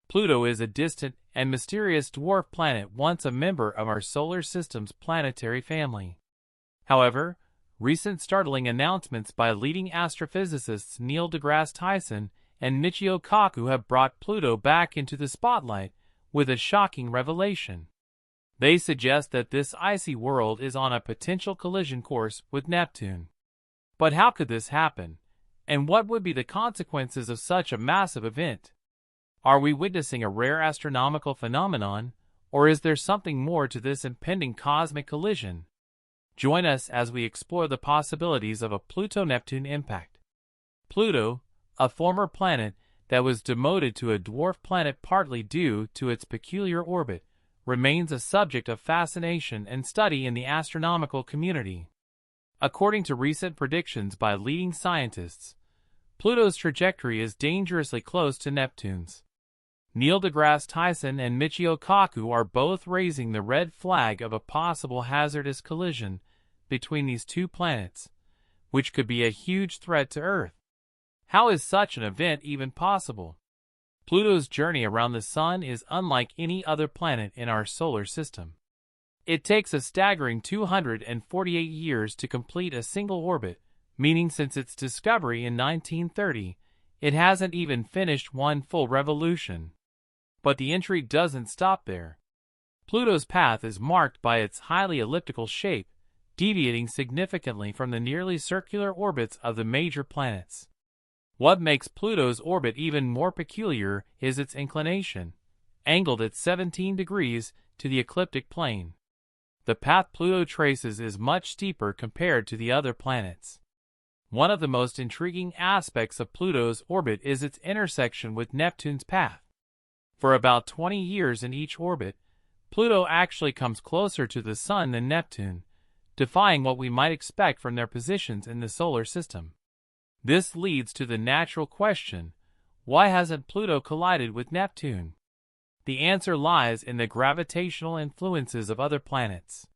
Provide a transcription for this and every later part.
Pluto is a distant and mysterious dwarf planet once a member of our solar system's planetary family. However, recent startling announcements by leading astrophysicists Neil deGrasse Tyson and Michio Kaku have brought Pluto back into the spotlight with a shocking revelation. They suggest that this icy world is on a potential collision course with Neptune. But how could this happen? And what would be the consequences of such a massive event? Are we witnessing a rare astronomical phenomenon, or is there something more to this impending cosmic collision? Join us as we explore the possibilities of a Pluto-Neptune impact. Pluto, a former planet that was demoted to a dwarf planet partly due to its peculiar orbit, remains a subject of fascination and study in the astronomical community. According to recent predictions by leading scientists, Pluto's trajectory is dangerously close to Neptune's. Neil deGrasse Tyson and Michio Kaku are both raising the red flag of a possible hazardous collision between these two planets, which could be a huge threat to Earth. How is such an event even possible? Pluto's journey around the Sun is unlike any other planet in our solar system. It takes a staggering 248 years to complete a single orbit, meaning since its discovery in 1930, it hasn't even finished one full revolution. But the intrigue doesn't stop there. Pluto's path is marked by its highly elliptical shape, deviating significantly from the nearly circular orbits of the major planets. What makes Pluto's orbit even more peculiar is its inclination, angled at 17 degrees to the ecliptic plane. The path Pluto traces is much steeper compared to the other planets. One of the most intriguing aspects of Pluto's orbit is its intersection with Neptune's path. For about 20 years in each orbit, Pluto actually comes closer to the Sun than Neptune, defying what we might expect from their positions in the solar system. This leads to the natural question, why hasn't Pluto collided with Neptune? The answer lies in the gravitational influences of other planets.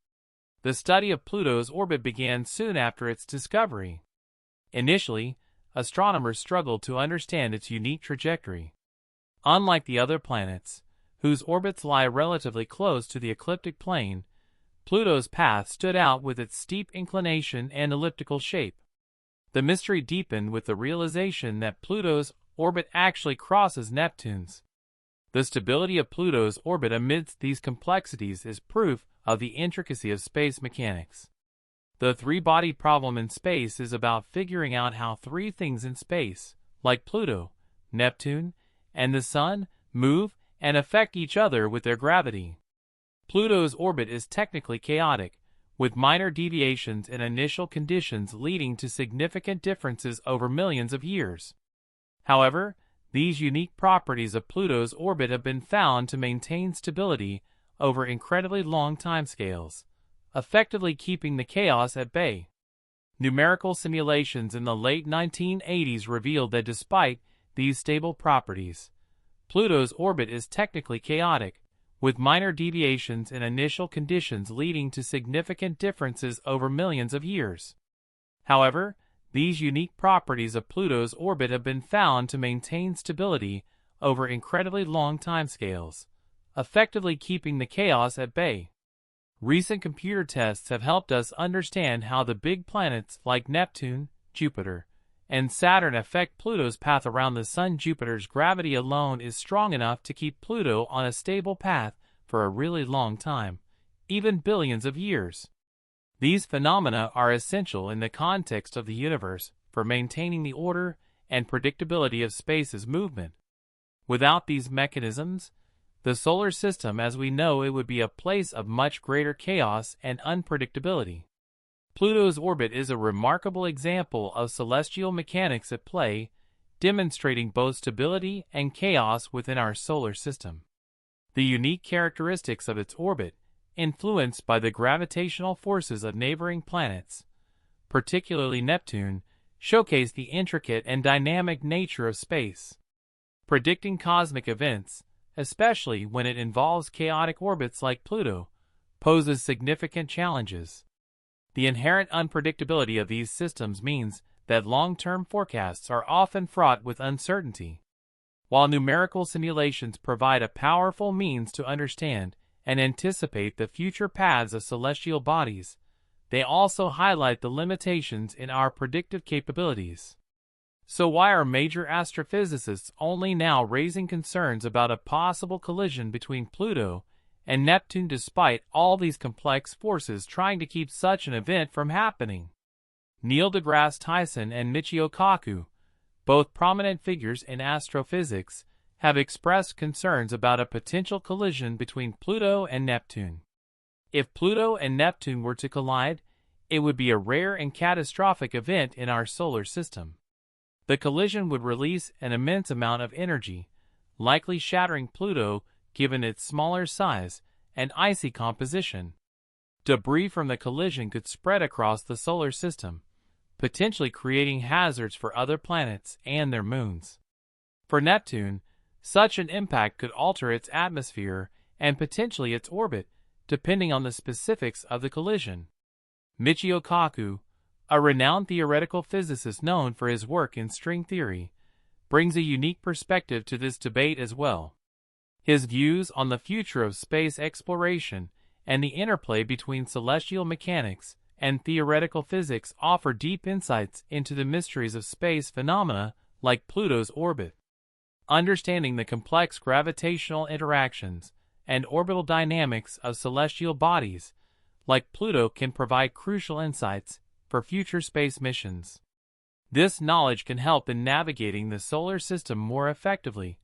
The study of Pluto's orbit began soon after its discovery. Initially, astronomers struggled to understand its unique trajectory. Unlike the other planets, whose orbits lie relatively close to the ecliptic plane, Pluto's path stood out with its steep inclination and elliptical shape. The mystery deepened with the realization that Pluto's orbit actually crosses Neptune's. The stability of Pluto's orbit amidst these complexities is proof of the intricacy of space mechanics. The three-body problem in space is about figuring out how three things in space, like Pluto, Neptune, and the Sun, move and affect each other with their gravity. Pluto's orbit is technically chaotic, with minor deviations in initial conditions leading to significant differences over millions of years. However, these unique properties of Pluto's orbit have been found to maintain stability over incredibly long timescales, effectively keeping the chaos at bay. Numerical simulations in the late 1980s revealed that despite these stable properties, Pluto's orbit is technically chaotic, with minor deviations in initial conditions leading to significant differences over millions of years. However, these unique properties of Pluto's orbit have been found to maintain stability over incredibly long timescales, effectively keeping the chaos at bay. Recent computer tests have helped us understand how the big planets like Neptune, Jupiter, and Saturn affect Pluto's path around the Sun. Jupiter's gravity alone is strong enough to keep Pluto on a stable path for a really long time, even billions of years. These phenomena are essential in the context of the universe for maintaining the order and predictability of space's movement. Without these mechanisms, the solar system as we know it would be a place of much greater chaos and unpredictability. Pluto's orbit is a remarkable example of celestial mechanics at play, demonstrating both stability and chaos within our solar system. The unique characteristics of its orbit, influenced by the gravitational forces of neighboring planets, particularly Neptune, showcase the intricate and dynamic nature of space. Predicting cosmic events, especially when it involves chaotic orbits like Pluto, poses significant challenges. The inherent unpredictability of these systems means that long-term forecasts are often fraught with uncertainty. While numerical simulations provide a powerful means to understand and anticipate the future paths of celestial bodies, they also highlight the limitations in our predictive capabilities. So why are major astrophysicists only now raising concerns about a possible collision between Pluto and Neptune despite all these complex forces trying to keep such an event from happening? Neil deGrasse Tyson and Michio Kaku, both prominent figures in astrophysics, have expressed concerns about a potential collision between Pluto and Neptune. If Pluto and Neptune were to collide, it would be a rare and catastrophic event in our solar system. The collision would release an immense amount of energy, likely shattering Pluto given its smaller size and icy composition. Debris from the collision could spread across the solar system, potentially creating hazards for other planets and their moons. For Neptune, such an impact could alter its atmosphere and potentially its orbit, depending on the specifics of the collision. Michio Kaku, a renowned theoretical physicist known for his work in string theory, brings a unique perspective to this debate as well. His views on the future of space exploration and the interplay between celestial mechanics and theoretical physics offer deep insights into the mysteries of space phenomena like Pluto's orbit. Understanding the complex gravitational interactions and orbital dynamics of celestial bodies like Pluto can provide crucial insights for future space missions. This knowledge can help in navigating the solar system more effectively,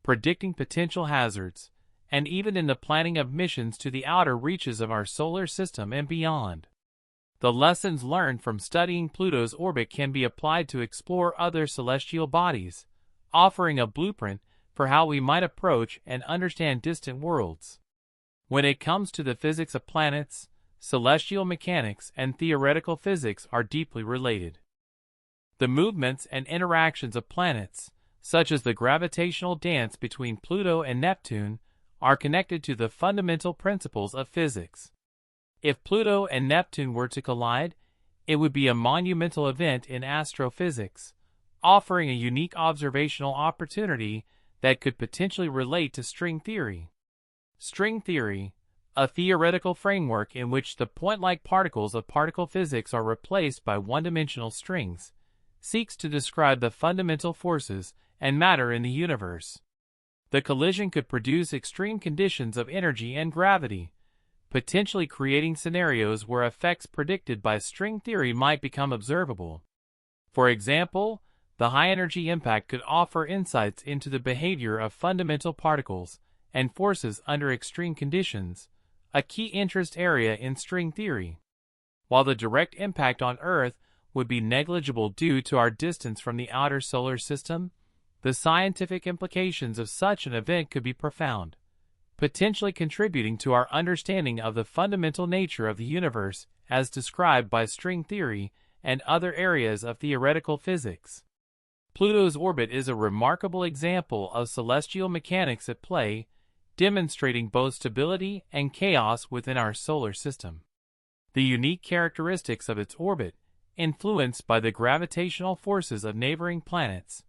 predicting potential hazards, and even in the planning of missions to the outer reaches of our solar system and beyond. The lessons learned from studying Pluto's orbit can be applied to explore other celestial bodies, offering a blueprint for how we might approach and understand distant worlds. When it comes to the physics of planets, celestial mechanics and theoretical physics are deeply related. The movements and interactions of planets, such as the gravitational dance between Pluto and Neptune, are connected to the fundamental principles of physics. If Pluto and Neptune were to collide, it would be a monumental event in astrophysics, offering a unique observational opportunity that could potentially relate to string theory. String theory, a theoretical framework in which the point-like particles of particle physics are replaced by one-dimensional strings, seeks to describe the fundamental forces and matter in the universe. The collision could produce extreme conditions of energy and gravity, potentially creating scenarios where effects predicted by string theory might become observable. For example, the high-energy impact could offer insights into the behavior of fundamental particles and forces under extreme conditions, a key interest area in string theory. While the direct impact on Earth would be negligible due to our distance from the outer solar system, the scientific implications of such an event could be profound, potentially contributing to our understanding of the fundamental nature of the universe as described by string theory and other areas of theoretical physics. Pluto's orbit is a remarkable example of celestial mechanics at play, demonstrating both stability and chaos within our solar system. The unique characteristics of its orbit, influenced by the gravitational forces of neighboring planets,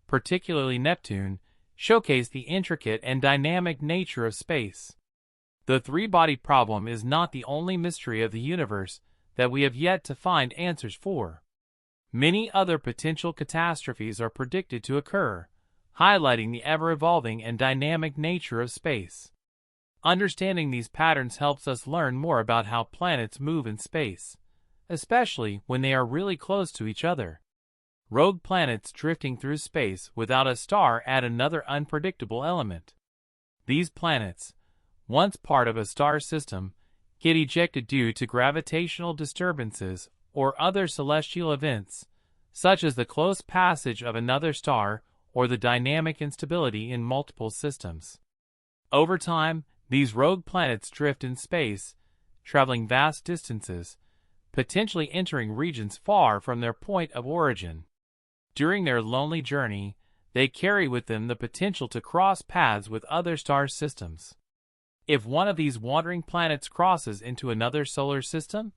particularly Neptune, showcase the intricate and dynamic nature of space. The three-body problem is not the only mystery of the universe that we have yet to find answers for. Many other potential catastrophes are predicted to occur, highlighting the ever-evolving and dynamic nature of space. Understanding these patterns helps us learn more about how planets move in space, especially when they are really close to each other. Rogue planets drifting through space without a star add another unpredictable element. These planets, once part of a star system, get ejected due to gravitational disturbances or other celestial events, such as the close passage of another star or the dynamic instability in multiple systems. Over time, these rogue planets drift in space, traveling vast distances, potentially entering regions far from their point of origin. During their lonely journey, they carry with them the potential to cross paths with other star systems. If one of these wandering planets crosses into another solar system,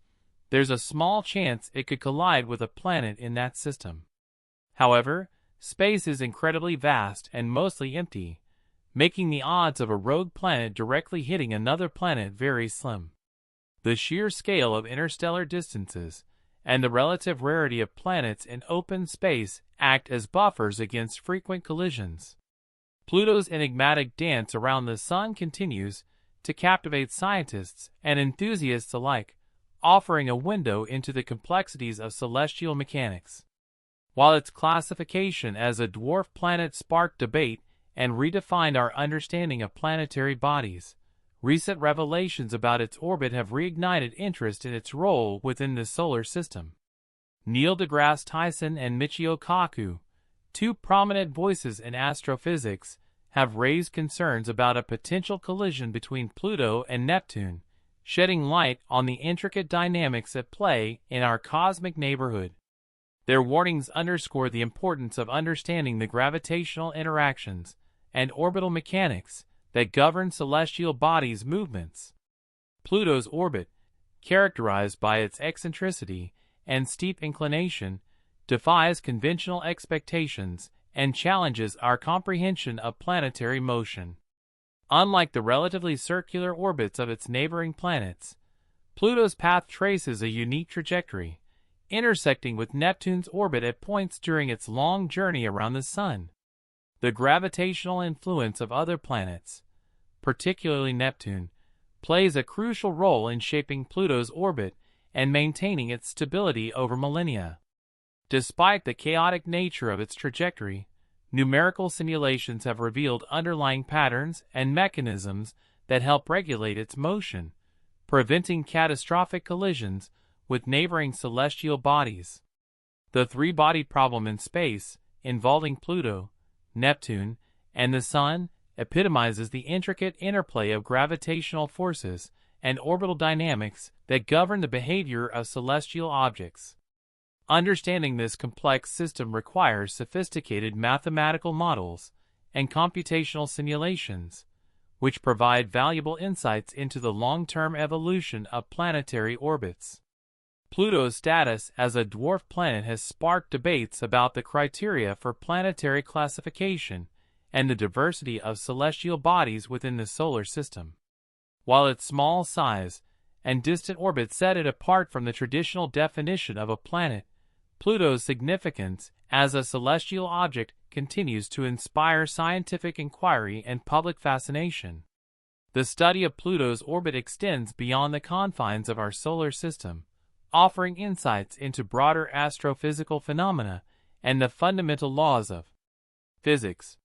there's a small chance it could collide with a planet in that system. However, space is incredibly vast and mostly empty, making the odds of a rogue planet directly hitting another planet very slim. The sheer scale of interstellar distances and the relative rarity of planets in open space act as buffers against frequent collisions. Pluto's enigmatic dance around the Sun continues to captivate scientists and enthusiasts alike, offering a window into the complexities of celestial mechanics. While its classification as a dwarf planet sparked debate and redefined our understanding of planetary bodies, recent revelations about its orbit have reignited interest in its role within the solar system. Neil deGrasse Tyson and Michio Kaku, two prominent voices in astrophysics, have raised concerns about a potential collision between Pluto and Neptune, shedding light on the intricate dynamics at play in our cosmic neighborhood. Their warnings underscore the importance of understanding the gravitational interactions and orbital mechanics that govern celestial bodies' movements. Pluto's orbit, characterized by its eccentricity and steep inclination, defies conventional expectations and challenges our comprehension of planetary motion. Unlike the relatively circular orbits of its neighboring planets, Pluto's path traces a unique trajectory, intersecting with Neptune's orbit at points during its long journey around the Sun. The gravitational influence of other planets, particularly Neptune, plays a crucial role in shaping Pluto's orbit and maintaining its stability over millennia. Despite the chaotic nature of its trajectory, numerical simulations have revealed underlying patterns and mechanisms that help regulate its motion, preventing catastrophic collisions with neighboring celestial bodies. The three-body problem in space, involving Pluto, Neptune, and the Sun, epitomizes the intricate interplay of gravitational forces and orbital dynamics that govern the behavior of celestial objects. Understanding this complex system requires sophisticated mathematical models and computational simulations, which provide valuable insights into the long-term evolution of planetary orbits. Pluto's status as a dwarf planet has sparked debates about the criteria for planetary classification and the diversity of celestial bodies within the solar system. While its small size and distant orbit set it apart from the traditional definition of a planet, Pluto's significance as a celestial object continues to inspire scientific inquiry and public fascination. The study of Pluto's orbit extends beyond the confines of our solar system, offering insights into broader astrophysical phenomena and the fundamental laws of physics.